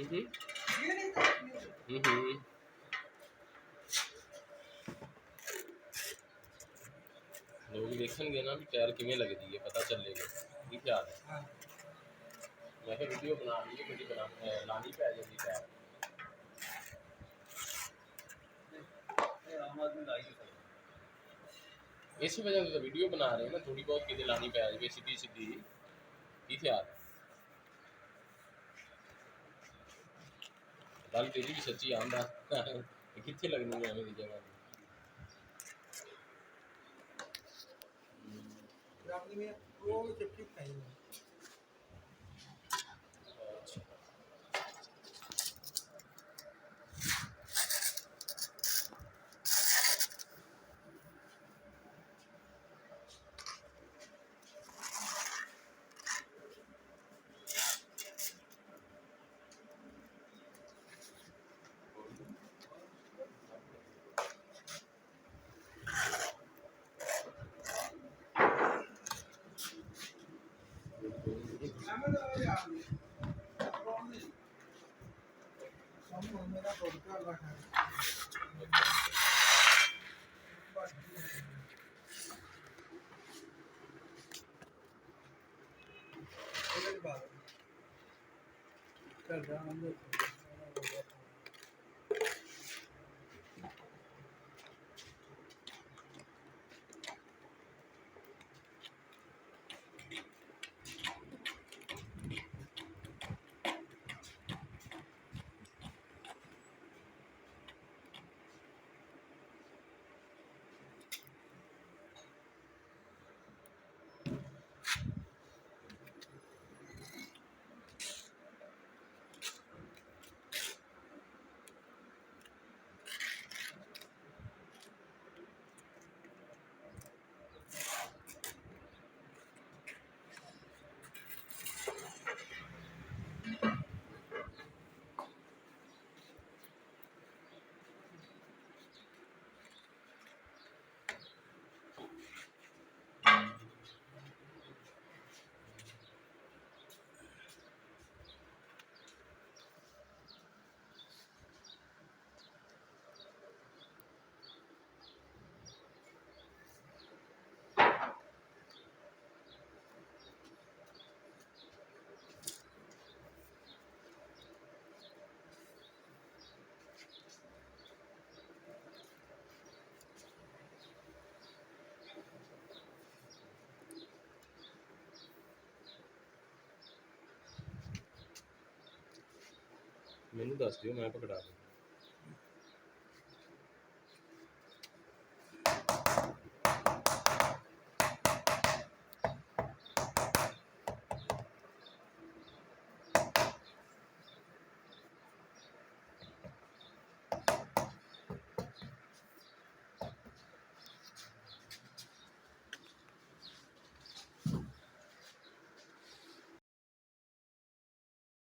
लोग देखेंगे ना भी टायर किमें लगती है, पता चलेगा की ख्याल है। मैं फिर वीडियो बना ली, मेरी बना लानी पै जाती टायर। इस वजह से तो वीडियो बना रहे हैं ना, थोड़ी बहुत कितने लानी पै जाए सीधी सीधी की ख्याल। गल तेरी भी सच्ची आंदा कितने लगनी है मेरी जगह मैनू दस दियो, मैं पकड़ा दूँ।